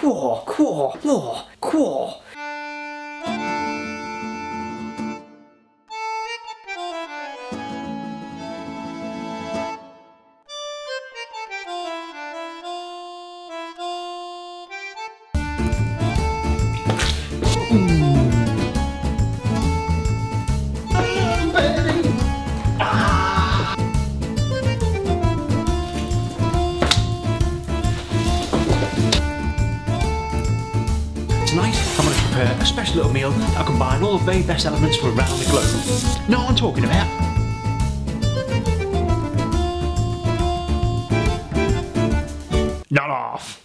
cool, cool, cool, cool. Tonight, I'm going to prepare a special little meal that combines all the very best elements from around the globe. Know what I'm talking about? Not off!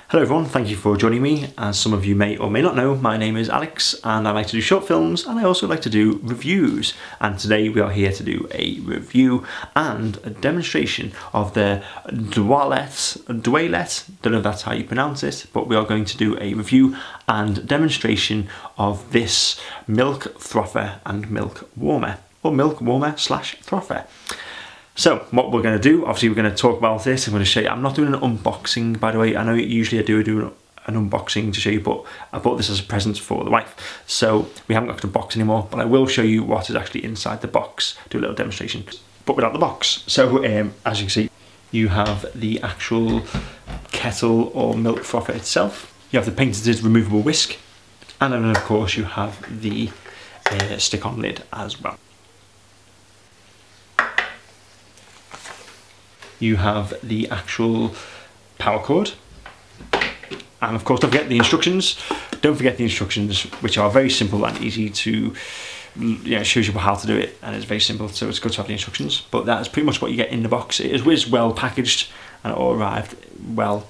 Hello everyone, thank you for joining me. As some of you may or may not know, my name is Alex and I like to do short films and I also like to do reviews. And today we are here to do a review and a demonstration of the Dualit, don't know if that's how you pronounce it, but we are going to do a review and demonstration of this milk frother and milk warmer, or milk warmer slash frother. So what we're going to do, obviously we're going to talk about this. I'm going to show you, I'm not doing an unboxing by the way. I know usually I do an unboxing to show you, but I bought this as a present for the wife. So we haven't got to box anymore, but I will show you what is actually inside the box, do a little demonstration, but without the box. So as you can see, you have the actual kettle or milk frother itself. You have the patented removable whisk, and then of course you have the stick-on lid as well. You have the actual power cord, and of course don't forget the instructions. Don't forget the instructions, which are very simple and easy to, it shows you how to do it, and it's very simple, so it's good to have the instructions. But that is pretty much what you get in the box. It is well packaged and it all arrived well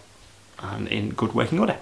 and in good working order.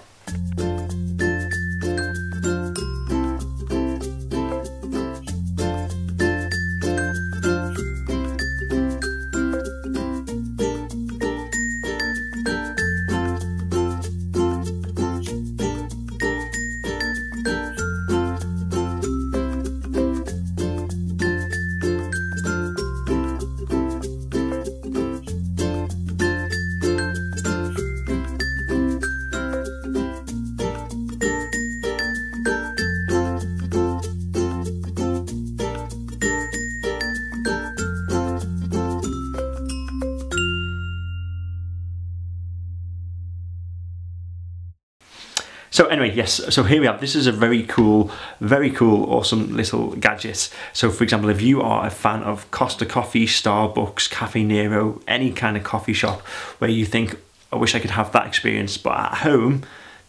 So anyway, yes, so here we have, this is a very cool, awesome little gadget. So for example, if you are a fan of Costa Coffee, Starbucks, Cafe Nero, any kind of coffee shop where you think, I wish I could have that experience, but at home,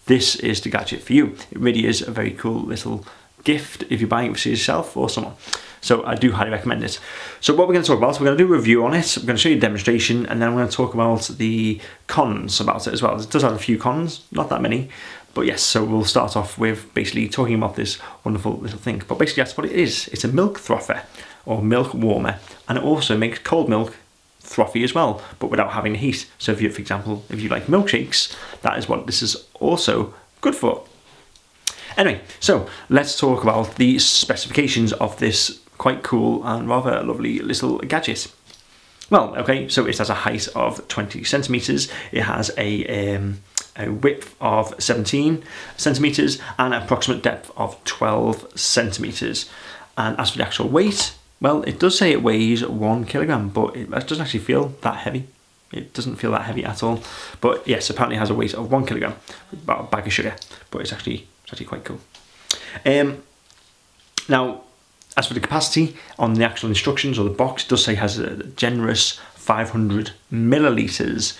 this is the gadget for you. It really is a very cool little gift if you're buying it for yourself or someone. So I do highly recommend it. So what we're going to talk about, we're going to do a review on it, we're going to show you a demonstration, and then I'm going to talk about the cons about it as well. It does have a few cons, not that many, but yes, so we'll start off with basically talking about this wonderful little thing. But basically that's what it is. It's a milk frother or milk warmer, and it also makes cold milk frothy as well, but without having the heat. So if you, for example, if you like milkshakes, that is what this is also good for. Anyway, so let's talk about the specifications of this quite cool and rather lovely little gadget. Well, okay, so it has a height of 20 centimeters. It has a width of 17 centimeters and an approximate depth of 12 centimeters. And as for the actual weight, well, it does say it weighs 1 kilogram, but it doesn't actually feel that heavy. It doesn't feel that heavy at all. But yes, apparently it has a weight of 1 kilogram, about a bag of sugar, but it's actually quite cool. Now, as for the capacity on the actual instructions or the box, it does say it has a generous 500 millilitres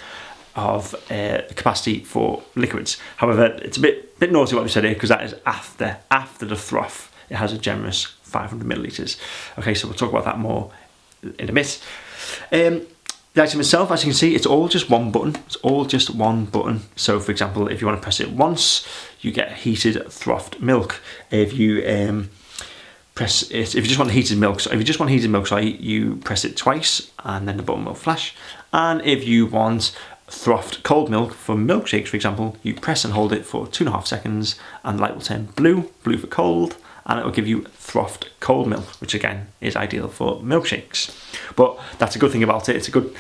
of capacity for liquids. However, it's a bit naughty what we said here, because that is after the froth. It has a generous 500 millilitres. Okay, so we'll talk about that more in a bit. The item itself, as you can see, it's all just one button. It's all just one button. So for example, if you want to press it once, you get heated frothed milk. If you press it, if you just want heated milk, you press it twice and then the button will flash. And if you want frothed cold milk for milkshakes, for example, you press and hold it for 2.5 seconds and the light will turn blue, blue for cold, and it will give you frothed cold milk, which again is ideal for milkshakes. But that's a good thing about it. It's a good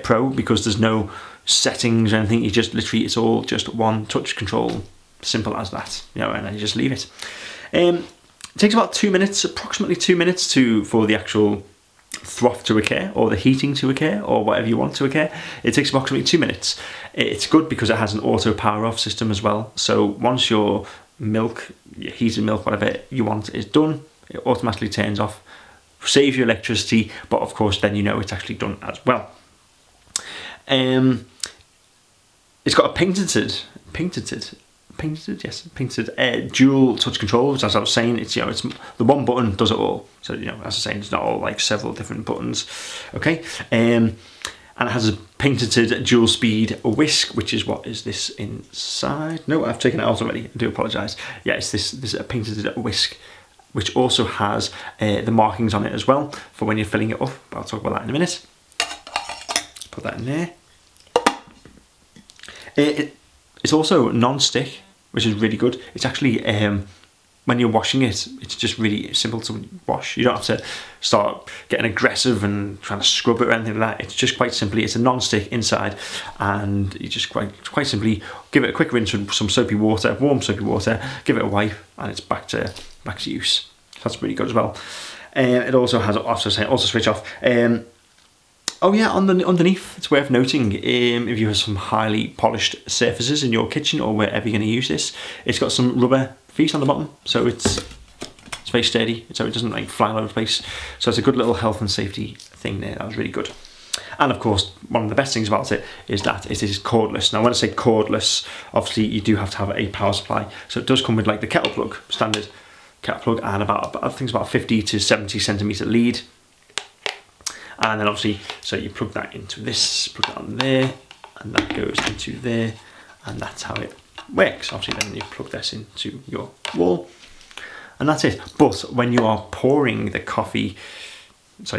pro because there's no settings or anything. You just literally, it's all just one touch control, simple as that, you know, and then you just leave it. It takes about 2 minutes, approximately 2 minutes for the actual froth to occur, or the heating to occur, or whatever you want to occur. It takes approximately 2 minutes. It's good because it has an auto power off system as well. So once your milk, your heated milk, whatever you want is done, it automatically turns off, saves you electricity, but of course then you know it's actually done as well. It's got a patented dual touch control, which, as I was saying, it's, you know, it's the one button does it all. So, you know, as I was saying, it's not all like several different buttons. Okay, and it has a patented dual speed whisk, which is what is this inside? No, I've taken it out already. I do apologise. Yeah, it's this a patented whisk, which also has the markings on it as well for when you're filling it up. But I'll talk about that in a minute. Put that in there. It's also non-stick, which is really good. It's actually, when you're washing it, it's just really simple to wash. You don't have to start getting aggressive and trying to scrub it or anything like that. It's just quite simply, it's a non-stick inside, and you just quite simply give it a quick rinse with some soapy water, warm soapy water, give it a wipe, and it's back to use. So that's really good as well. It also has also switch off. Oh yeah, underneath, it's worth noting, if you have some highly polished surfaces in your kitchen or wherever you're going to use this, it's got some rubber feet on the bottom, so it's very sturdy, so it doesn't like fly all over the place. So it's a good little health and safety thing there. That was really good. And of course, one of the best things about it is that it is cordless. Now when I say cordless, obviously you do have to have a power supply. So it does come with like the kettle plug, standard kettle plug, and I think it's about 50 to 70 centimetre lead. And then obviously, so you plug that into this, plug it on there, and that goes into there, and that's how it works. Obviously then you plug this into your wall, and that's it. But when you are pouring the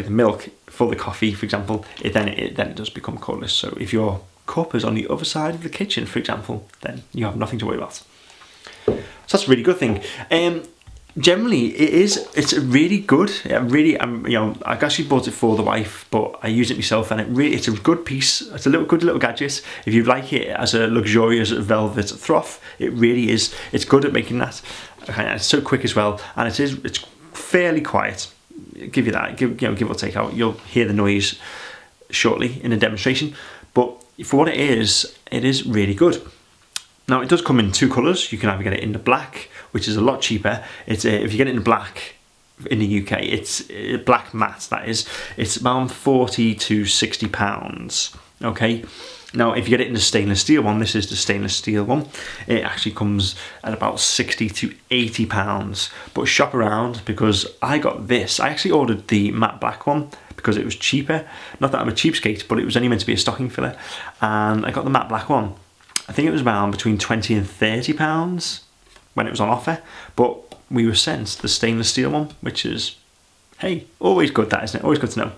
milk for the coffee, for example, then it does become cordless. So if your cup is on the other side of the kitchen, for example, then you have nothing to worry about. So that's a really good thing. Generally, it's really good. You know, I actually bought it for the wife, but I use it myself, and it's a good piece. It's a good little gadget. If you like it as a luxurious velvet froth, it really is. It's good at making that. Okay, and it's so quick as well, and it's fairly quiet. Give you that. Give or take out. You'll hear the noise shortly in a demonstration, but for what it is really good. Now it does come in 2 colours. You can either get it in the black, which is a lot cheaper. It's if you get it in black in the UK, it's black matte, that is. It's about 40 to 60 pounds. Okay. Now if you get it in the stainless steel one, this is the stainless steel one, it actually comes at about 60 to 80 pounds. But shop around, because I got this. I actually ordered the matte black one because it was cheaper. Not that I'm a cheapskate, but it was only meant to be a stocking filler, and I got the matte black one. I think it was around between 20 and 30 pounds when it was on offer, but we were sent the stainless steel one, which is, hey, always good, that, isn't it? Always good to know.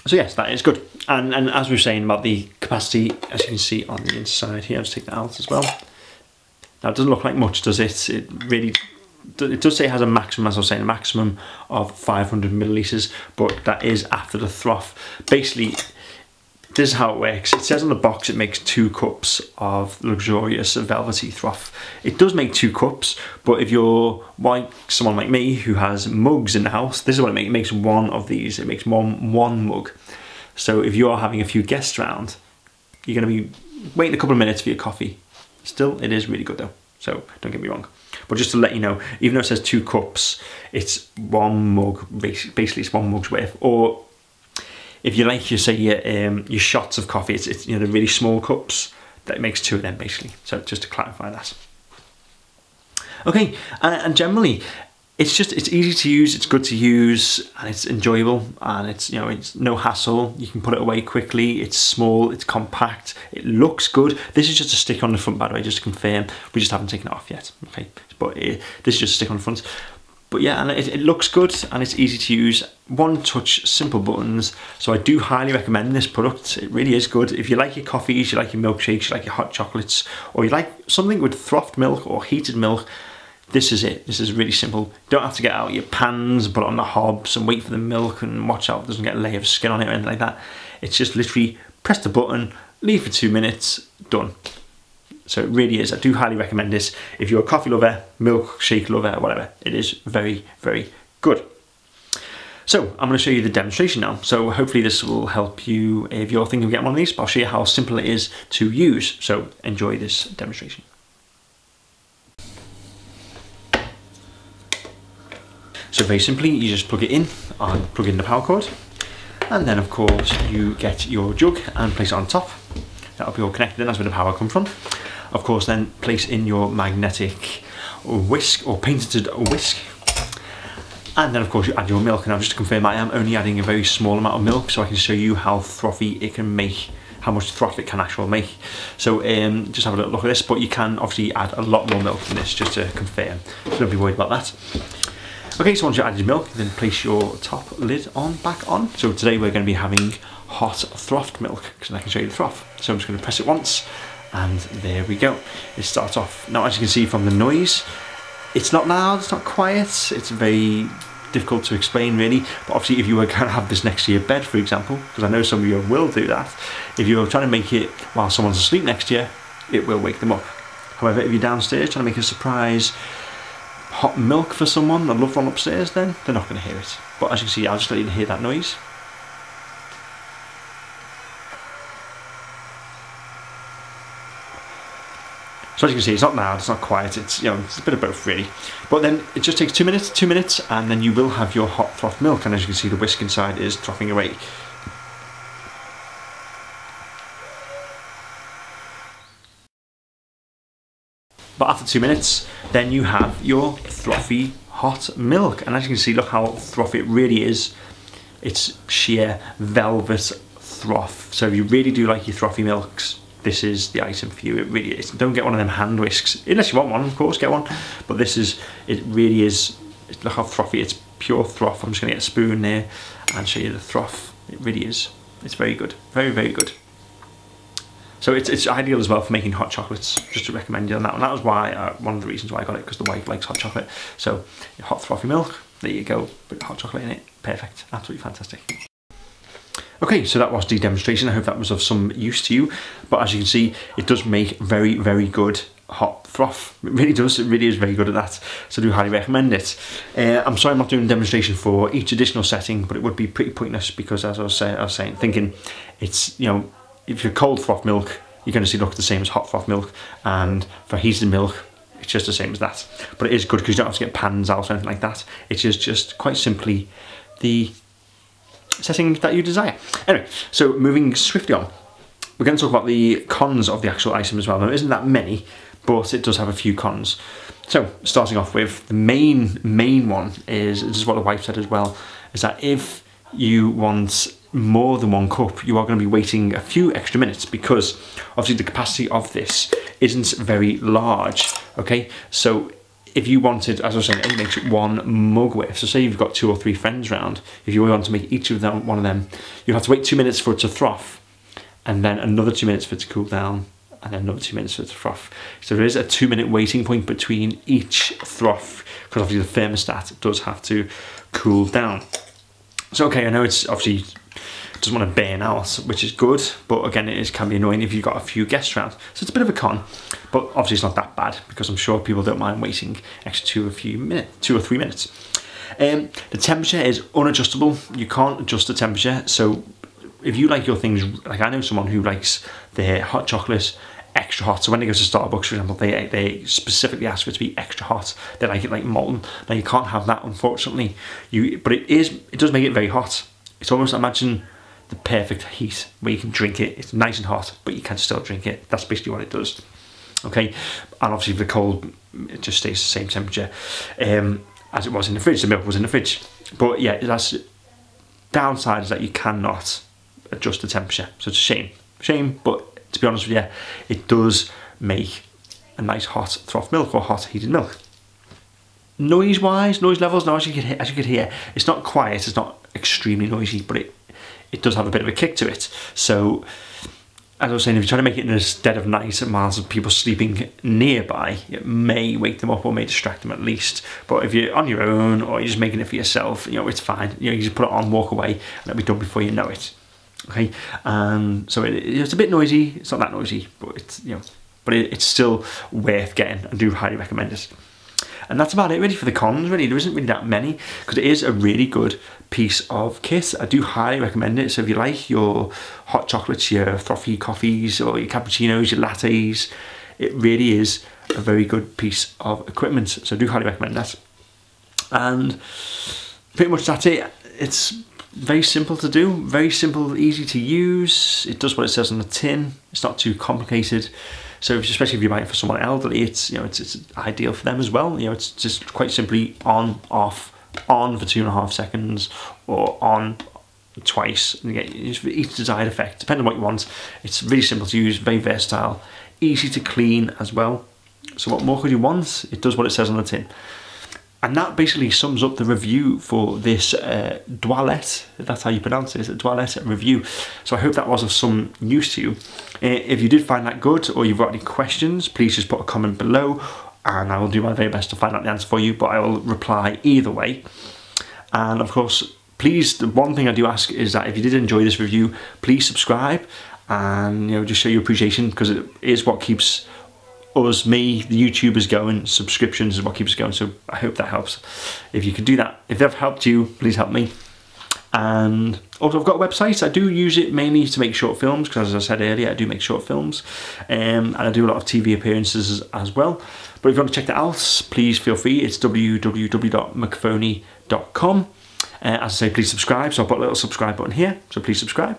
So yes, that is good. And as we were saying about the capacity, as you can see on the inside here, I'll just take that out as well. Now it doesn't look like much, does it? It does say it has a maximum, as I was saying, a maximum of 500 millilitres, but that is after the froth. Basically, this is how it works. It says on the box it makes 2 cups of luxurious velvety froth. It does make 2 cups, but if you're someone like me who has mugs in the house, this is what it makes. It makes 1 of these. It makes one mug. So if you're having a few guests around, you're going to be waiting a couple of minutes for your coffee. Still, it is really good though, so don't get me wrong. But just to let you know, even though it says 2 cups, it's 1 mug, basically it's 1 mug's worth. Or if you like, you say your shots of coffee, it's you know, the really small cups, that makes 2 of them basically. So just to clarify that. Okay, and generally, it's easy to use, it's good to use, and it's enjoyable, and it's no hassle. You can put it away quickly. It's small, it's compact, it looks good. This is just a stick on the front, by the way, just to confirm. We just haven't taken it off yet. Okay, but this is just a stick on the front. But yeah, and it looks good and it's easy to use. One touch, simple buttons. So I do highly recommend this product. It really is good. If you like your coffees, you like your milkshakes, you like your hot chocolates, or you like something with frothed milk or heated milk, this is it. This is really simple. You don't have to get out your pans, put it on the hobs and wait for the milk and watch out it doesn't get a layer of skin on it or anything like that. It's just literally press the button, leave for 2 minutes, done. So it really is. I do highly recommend this. If you're a coffee lover, milkshake lover, whatever, it is very, very good. So I'm going to show you the demonstration now. So hopefully this will help you if you're thinking of getting one of these, but I'll show you how simple it is to use. So enjoy this demonstration. So very simply, you just plug it in and plug in the power cord. And then of course you get your jug and place it on top. That'll be all connected in, that's where the power comes from. Of course then place in your magnetic whisk or painted whisk. And then of course you add your milk. Now just to confirm, I am only adding a very small amount of milk so I can show you how frothy it can make, how much froth it can actually make. So just have a little look at this, but you can obviously add a lot more milk than this just to confirm. So don't be worried about that. Okay, so once you add your milk, then place your top lid back on. So today we're going to be having hot frothed milk, because I can show you the froth. So I'm just going to press it once, and there we go. It starts off. Now, as you can see from the noise, it's not loud, it's not quiet, it's very difficult to explain really, but obviously if you were going to have this next to your bed, for example, because I know some of you will do that, if you're trying to make it while someone's asleep next to you, it will wake them up. However, if you're downstairs trying to make a surprise hot milk for someone, a loved one upstairs, then they're not going to hear it. But as you can see, I'll just let you hear that noise. So as you can see, it's not loud, it's not quiet, it's, you know, it's a bit of both really. But then it just takes 2 minutes, and then you will have your hot frothed milk, and as you can see, the whisk inside is frothing away. But after 2 minutes, then you have your frothy hot milk. And as you can see, look how frothy it really is. It's sheer velvet froth. So if you really do like your frothy milks, this is the item for you. It really is. Don't get one of them hand whisks. Unless you want one, of course, get one. But this is, it really is, look how frothy, it's pure froth. I'm just gonna get a spoon there and show you the froth. It really is. It's very good, very, very good. So it's ideal as well for making hot chocolates, just to recommend you on that one. That was why, one of the reasons why I got it, because the wife likes hot chocolate. So hot frothy milk, there you go, put hot chocolate in it, perfect, absolutely fantastic. Okay, so that was the demonstration. I hope that was of some use to you. But as you can see, it does make very, very good hot froth. It really does, it really is very good at that. So I do highly recommend it. I'm sorry I'm not doing a demonstration for each additional setting, but it would be pretty pointless because as I was saying, thinking it's, you know, if you're cold froth milk, you're going to see look the same as hot froth milk, and for heated milk, it's just the same as that. But it is good because you don't have to get pans out or anything like that. It is just quite simply the setting that you desire. Anyway, so moving swiftly on, we're going to talk about the cons of the actual item as well. Now, there isn't that many, but it does have a few cons. So, starting off with the main one is, this is what the wife said as well, is that if you want more than 1 cup, you are going to be waiting a few extra minutes because obviously the capacity of this isn't very large, okay? So if you wanted, as I was saying, it makes it 1 mug worth. So say you've got 2 or 3 friends round, if you want to make each of them one of them, you have to wait 2 minutes for it to froth, and then another 2 minutes for it to cool down, and then another 2 minutes for it to froth. So there is a 2-minute waiting point between each froth, because obviously the thermostat does have to cool down. So okay, I know it's obviously doesn't want to burn out, which is good, but again it can be annoying if you've got a few guests around. So it's a bit of a con, but obviously it's not that bad because I'm sure people don't mind waiting extra 2 or 3 minutes. The temperature is unadjustable. You can't adjust the temperature. So if you like your things, like I know someone who likes their hot chocolate extra hot. So when they go to Starbucks, for example, they specifically ask for it to be extra hot. They like it like molten. Now you can't have that, unfortunately. But it does make it very hot. It's almost, imagine the perfect heat where you can drink it. It's nice and hot, but you can still drink it. That's basically what it does. Okay, and obviously for the cold, it just stays the same temperature as it was in the fridge. The milk was in the fridge. But yeah, that's downside is that you cannot adjust the temperature. So it's a shame, but to be honest with you, it does make a nice hot froth milk or hot heated milk. noise levels, now as you could hear, it's not quiet, it's not extremely noisy, but it does have a bit of a kick to it. So as I was saying, if you're trying to make it in the dead of night and whilst people sleeping nearby, it may wake them up or may distract them at least. But if you're on your own or you're just making it for yourself, you know, it's fine. You know, you just put it on, walk away, and it'll be done before you know it. Okay, so it's a bit noisy. It's not that noisy, but it's, you know, but it's still worth getting. I do highly recommend it. And that's about it really for the cons. Really, there isn't really that many because it is a really good piece of kit. I do highly recommend it. So if you like your hot chocolates, your frothy coffees, or your cappuccinos, your lattes, it really is a very good piece of equipment. So I do highly recommend that. And pretty much that's it. It's very simple to do, very simple, easy to use. It does what it says on the tin. It's not too complicated. So especially if you're buying it for someone elderly, it's, you know, it's ideal for them as well. You know, it's just quite simply on, off, on for 2.5 seconds, or on twice, and you get each desired effect, depending on what you want. It's really simple to use, very versatile, easy to clean as well. So what more could you want? It does what it says on the tin. And that basically sums up the review for this Dualit, if that's how you pronounce it, it's a Dualit review. So I hope that was of some use to you. If you did find that good, or you've got any questions, please just put a comment below and I will do my very best to find out the answer for you, but I will reply either way. And of course, please, the one thing I do ask is that if you did enjoy this review, please subscribe and, you know, just show your appreciation, because it is what keeps us, me, the YouTubers going. Subscriptions is what keeps us going, so I hope that helps. If you could do that, if they've helped you, please help me. And also, I've got a website. I do use it mainly to make short films, because as I said earlier, I do make short films, and I do a lot of TV appearances as well. But if you want to check that out, please feel free. It's www.milkphony.com. As I say, please subscribe. So I'll put a little subscribe button here, so please subscribe.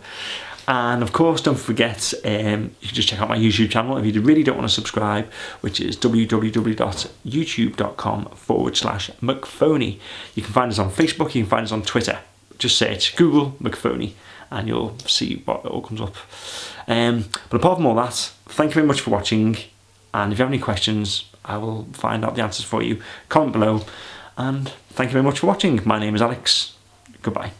And of course, don't forget, you can just check out my YouTube channel if you really don't want to subscribe, which is www.youtube.com/McPhony. You can find us on Facebook, you can find us on Twitter. Just search Google McPhony and you'll see what all comes up. But apart from all that, thank you very much for watching. And if you have any questions, I will find out the answers for you. Comment below. And thank you very much for watching. My name is Alex. Goodbye.